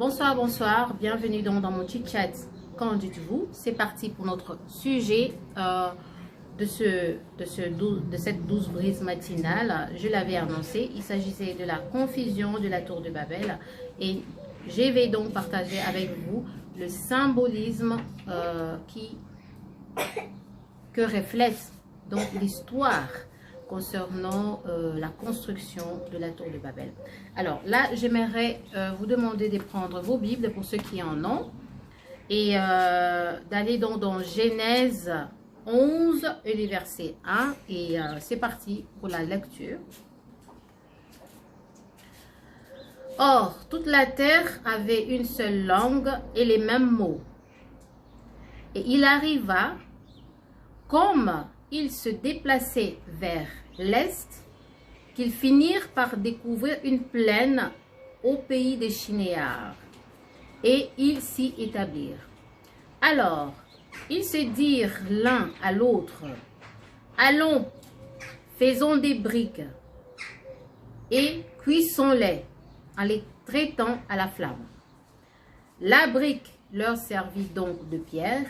Bonsoir, bonsoir, bienvenue dans mon chit chat. Qu'en dites-vous? C'est parti pour notre sujet de cette douce brise matinale. Je l'avais annoncé, il s'agissait de la confusion de la tour de Babel et je vais donc partager avec vous le symbolisme que reflète donc l'histoire concernant la construction de la tour de Babel. Alors là, j'aimerais vous demander de prendre vos Bibles pour ceux qui en ont et d'aller donc dans Genèse 11 et les versets 1 et c'est parti pour la lecture. Or, toute la terre avait une seule langue et les mêmes mots. Et il arriva, comme ils se déplaçaient vers l'est, qu'ils finirent par découvrir une plaine au pays des Chinéars, et ils s'y établirent. Alors, ils se dirent l'un à l'autre, « Allons, faisons des briques, et cuisons-les, en les traitant à la flamme. » La brique leur servit donc de pierre,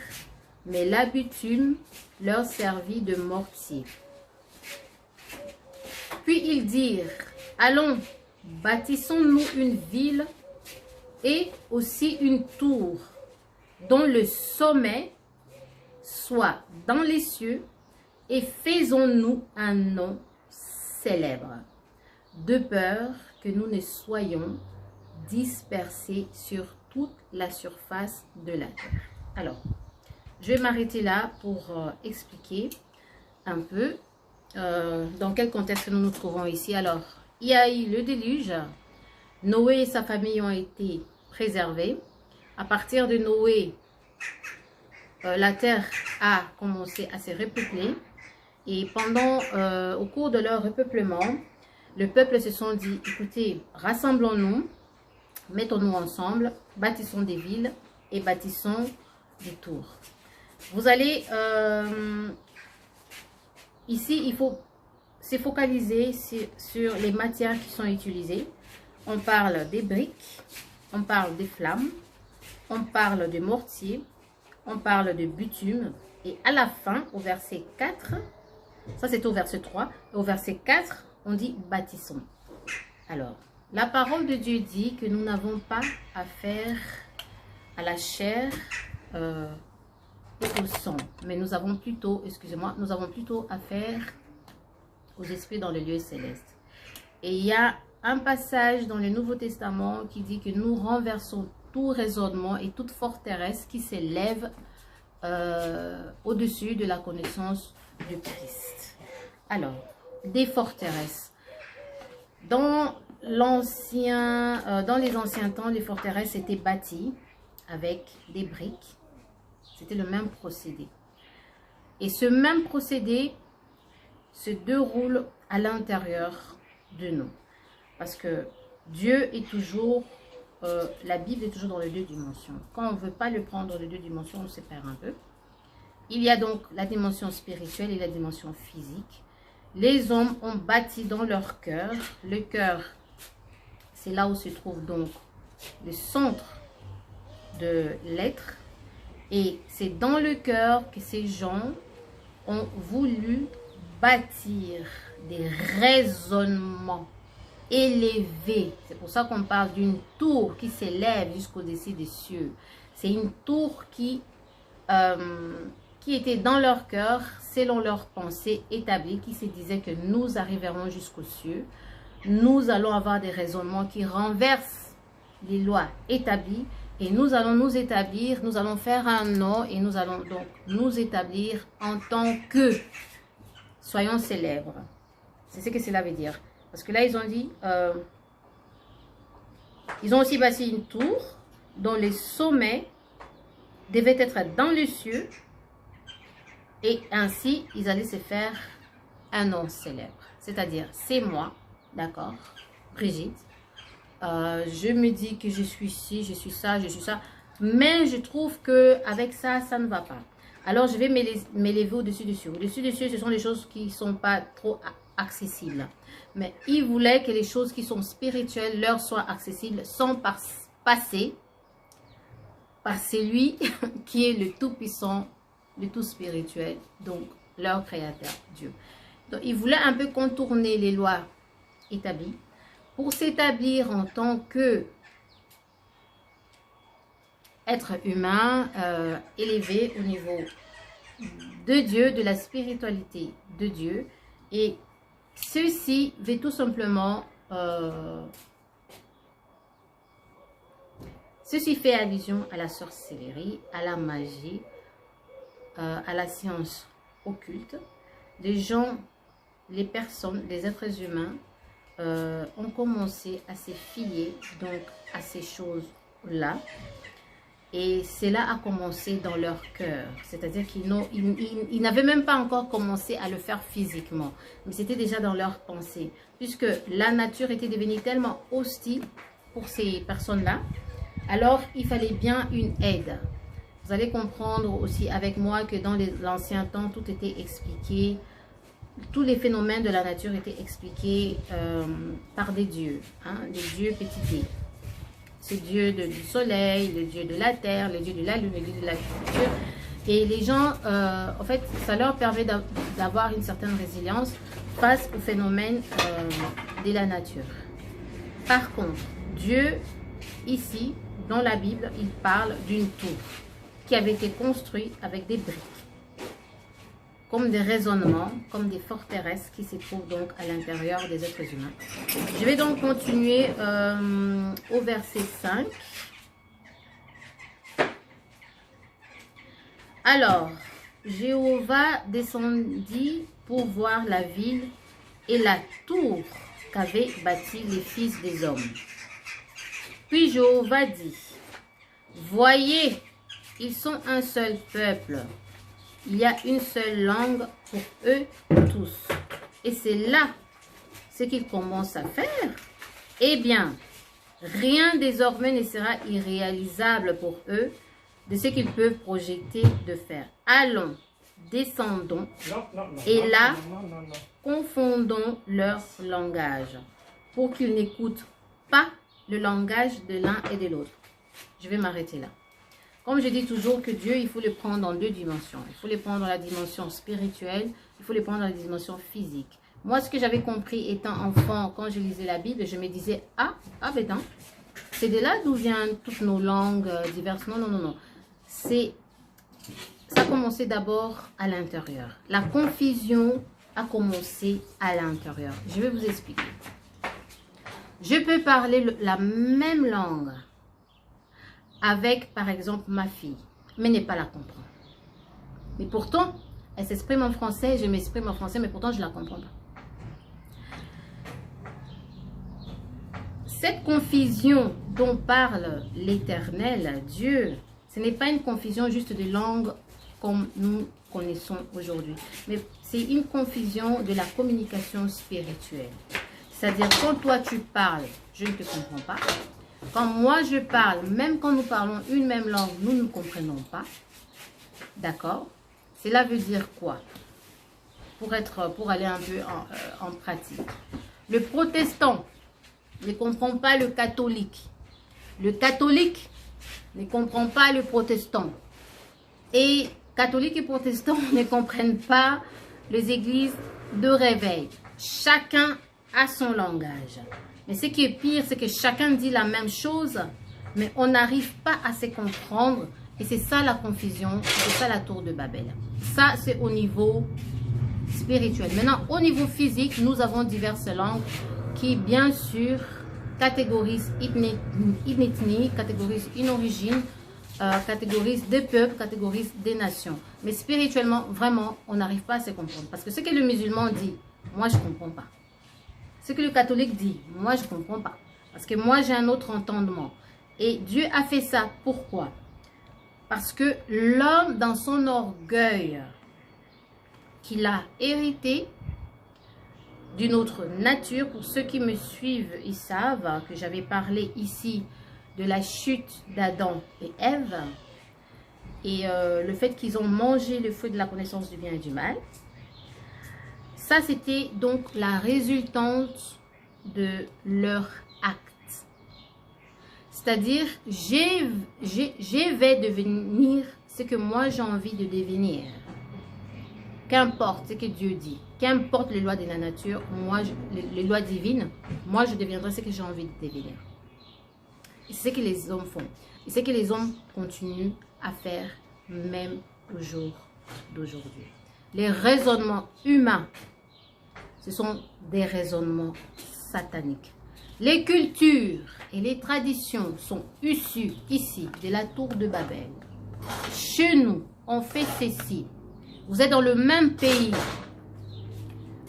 mais la bitume leur servit de mortier. Puis ils dirent, « Allons, bâtissons-nous une ville et aussi une tour, dont le sommet soit dans les cieux, et faisons-nous un nom célèbre, de peur que nous ne soyons dispersés sur toute la surface de la terre. » Alors, je vais m'arrêter là pour expliquer un peu dans quel contexte nous nous trouvons ici. Alors, il y a eu le déluge. Noé et sa famille ont été préservés. À partir de Noé, la terre a commencé à se repeupler. Et au cours de leur repeuplement, le peuple se sont dit, écoutez, rassemblons-nous, mettons-nous ensemble, bâtissons des villes et bâtissons des tours. Vous allez, ici, il faut se focaliser sur les matières qui sont utilisées. On parle des briques, on parle des flammes, on parle de mortier, on parle de bitume. Et à la fin, au verset 4, ça c'est au verset 3, au verset 4, on dit bâtissons. Alors, la parole de Dieu dit que nous n'avons pas affaire à la chair, au sang, mais nous avons plutôt, nous avons plutôt affaire aux esprits dans le lieu céleste. Et il y a un passage dans le Nouveau Testament qui dit que nous renversons tout raisonnement et toute forteresse qui s'élève au-dessus de la connaissance de Christ. Alors, des forteresses. Dans les anciens temps, les forteresses étaient bâties avec des briques. C'était le même procédé. Et ce même procédé se déroule à l'intérieur de nous. Parce que Dieu est toujours, la Bible est toujours dans les deux dimensions. Quand on ne veut pas le prendre dans les deux dimensions, on se perd un peu. Il y a donc la dimension spirituelle et la dimension physique. Les hommes ont bâti dans leur cœur. Le cœur, c'est là où se trouve donc le centre de l'être. Et c'est dans le cœur que ces gens ont voulu bâtir des raisonnements élevés. C'est pour ça qu'on parle d'une tour qui s'élève jusqu'au-dessus des cieux. C'est une tour qui était dans leur cœur, selon leur pensée établie, qui se disait que nous arriverons jusqu'aux cieux. Nous allons avoir des raisonnements qui renversent les lois établies. Et nous allons nous établir, nous allons faire un nom et nous allons donc nous établir en tant que soyons célèbres. C'est ce que cela veut dire. Parce que là, ils ont dit, ils ont aussi bâti une tour dont les sommets devaient être dans les cieux. Et ainsi, ils allaient se faire un nom célèbre. C'est-à-dire, c'est moi, d'accord, Brigitte. Je me dis que je suis ci, je suis ça, mais je trouve que avec ça, ça ne va pas. Alors, je vais m'élever au-dessus des cieux. Au-dessus des cieux, ce sont des choses qui ne sont pas trop accessibles. Mais il voulait que les choses qui sont spirituelles leur soient accessibles sans passer par celui qui est le tout-puissant, le tout spirituel, donc leur créateur, Dieu. Donc, ils voulaient un peu contourner les lois établies pour s'établir en tant que être humain élevé au niveau de Dieu, de la spiritualité de Dieu. Et ceci veut tout simplement... ceci fait allusion à la sorcellerie, à la magie, à la science occulte. Les gens, les personnes, les êtres humains ont commencé à se fier donc à ces choses-là. Et cela a commencé dans leur cœur. C'est-à-dire qu'ils n'avaient même pas encore commencé à le faire physiquement. Mais c'était déjà dans leur pensée. Puisque la nature était devenue tellement hostile pour ces personnes-là. Alors, il fallait bien une aide. Vous allez comprendre aussi avec moi que dans l'ancien temps, tout était expliqué. Tous les phénomènes de la nature étaient expliqués par des dieux. Hein, des dieux petit d. Ce dieu du soleil, le dieu de la terre, le dieu de la lune, le dieu de l'agriculture. Et les gens, en fait, ça leur permet d'avoir une certaine résilience face aux phénomènes de la nature. Par contre, Dieu, ici, dans la Bible, il parle d'une tour qui avait été construite avec des briques, comme des raisonnements, comme des forteresses qui se trouvent donc à l'intérieur des êtres humains. Je vais donc continuer au verset 5. Alors, Jéhovah descendit pour voir la ville et la tour qu'avaient bâtie les fils des hommes. Puis Jéhovah dit, voyez, ils sont un seul peuple. Il y a une seule langue pour eux tous. Et c'est là ce qu'ils commencent à faire. Eh bien, rien désormais ne sera irréalisable pour eux de ce qu'ils peuvent projeter de faire. Allons, descendons, et là, confondons leur langage, pour qu'ils n'écoutent pas le langage de l'un et de l'autre. Je vais m'arrêter là. Comme je dis toujours que Dieu, il faut le prendre dans deux dimensions. Il faut le prendre dans la dimension spirituelle, il faut le prendre dans la dimension physique. Moi, ce que j'avais compris étant enfant, quand je lisais la Bible, je me disais, ah ben non, c'est de là d'où viennent toutes nos langues diverses. Non, non, non, non. Ça a commencé d'abord à l'intérieur. La confusion a commencé à l'intérieur. Je vais vous expliquer. Je peux parler la même langue avec, par exemple, ma fille, mais ne pas la comprendre. Mais pourtant, elle s'exprime en français, je m'exprime en français, mais pourtant, je ne la comprends pas. Cette confusion dont parle l'Éternel, Dieu, ce n'est pas une confusion juste de langue comme nous connaissons aujourd'hui, mais c'est une confusion de la communication spirituelle. C'est-à-dire, quand toi tu parles, je ne te comprends pas. Quand moi je parle, même quand nous parlons une même langue, nous ne comprenons pas. D'accord? Cela veut dire quoi? Pour aller un peu en pratique. Le protestant ne comprend pas le catholique. Le catholique ne comprend pas le protestant. Et catholiques et protestants ne comprennent pas les églises de réveil. Chacun a son langage. Mais ce qui est pire, c'est que chacun dit la même chose, mais on n'arrive pas à se comprendre. Et c'est ça la confusion, c'est ça la tour de Babel. Ça, c'est au niveau spirituel. Maintenant, au niveau physique, nous avons diverses langues qui, bien sûr, catégorisent une ethnie, catégorisent une origine, catégorisent des peuples, catégorisent des nations. Mais spirituellement, vraiment, on n'arrive pas à se comprendre. Parce que ce que le musulman dit, moi, je ne comprends pas. Ce que le catholique dit, moi, je ne comprends pas. Parce que moi, j'ai un autre entendement. Et Dieu a fait ça. Pourquoi? Parce que l'homme, dans son orgueil qu'il a hérité d'une autre nature, pour ceux qui me suivent, ils savent que j'avais parlé ici de la chute d'Adam et Ève et le fait qu'ils ont mangé le fruit de la connaissance du bien et du mal. Ça, c'était donc la résultante de leur acte. C'est-à-dire, je vais devenir ce que moi j'ai envie de devenir. Qu'importe ce que Dieu dit, qu'importe les lois de la nature, les lois divines, moi je deviendrai ce que j'ai envie de devenir. Et c'est ce que les hommes font. Et c'est ce que les hommes continuent à faire même au jour d'aujourd'hui. Les raisonnements humains, ce sont des raisonnements sataniques. Les cultures et les traditions sont issues ici de la tour de Babel. Chez nous, on fait ceci. Vous êtes dans le même pays.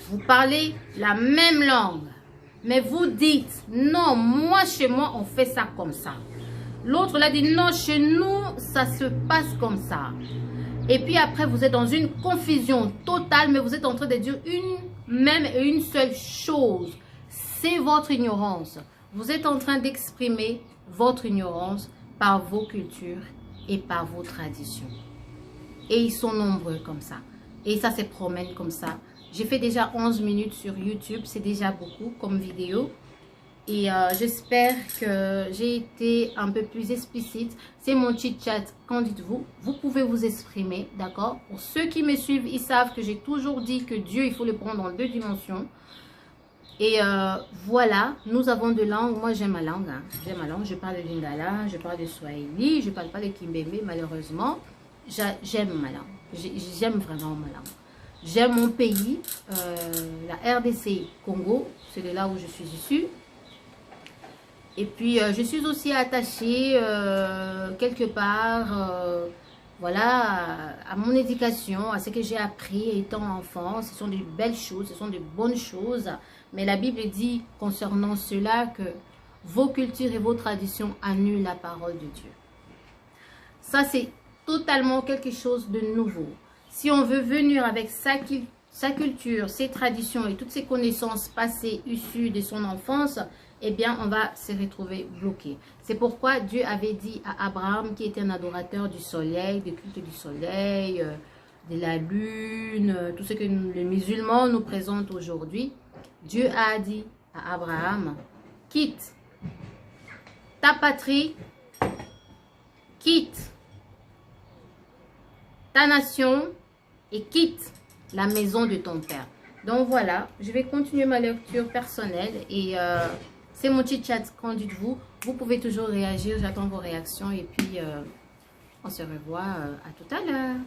Vous parlez la même langue. Mais vous dites, non, moi, chez moi, on fait ça comme ça. L'autre l'a dit, non, chez nous, ça se passe comme ça. Et puis après, vous êtes dans une confusion totale, mais vous êtes en train de dire une même et une seule chose. C'est votre ignorance. Vous êtes en train d'exprimer votre ignorance par vos cultures et par vos traditions. Et ils sont nombreux comme ça. Et ça se promène comme ça. J'ai fait déjà 11 minutes sur YouTube. C'est déjà beaucoup comme vidéo. Et j'espère que j'ai été un peu plus explicite. C'est mon chit-chat. Qu'en dites-vous? Vous pouvez vous exprimer, d'accord? Pour ceux qui me suivent, ils savent que j'ai toujours dit que Dieu, il faut le prendre en 2 dimensions. Et voilà, nous avons de langues. Moi, j'aime ma langue. Hein. J'aime ma langue. Je parle de lingala, je parle de swahili, je ne parle pas de kimbembe, malheureusement. J'aime ma langue. J'aime vraiment ma langue. J'aime mon pays, la RDC Congo. C'est de là où je suis issue. Et puis, je suis aussi attachée quelque part, voilà, à mon éducation, à ce que j'ai appris étant enfant. Ce sont de belles choses, ce sont de bonnes choses. Mais la Bible dit concernant cela que vos cultures et vos traditions annulent la parole de Dieu. Ça, c'est totalement quelque chose de nouveau. Si on veut venir avec sa culture, ses traditions et toutes ses connaissances passées issues de son enfance, eh bien, on va se retrouver bloqué. C'est pourquoi Dieu avait dit à Abraham, qui était un adorateur du soleil, du culte du soleil, de la lune, tout ce que les musulmans nous présentent aujourd'hui. Dieu a dit à Abraham, quitte ta patrie, quitte ta nation et quitte la maison de ton père. Donc voilà, je vais continuer ma lecture personnelle et c'est mon petit chat. Qu'en dites-vous? Vous pouvez toujours réagir, j'attends vos réactions et puis on se revoit à tout à l'heure.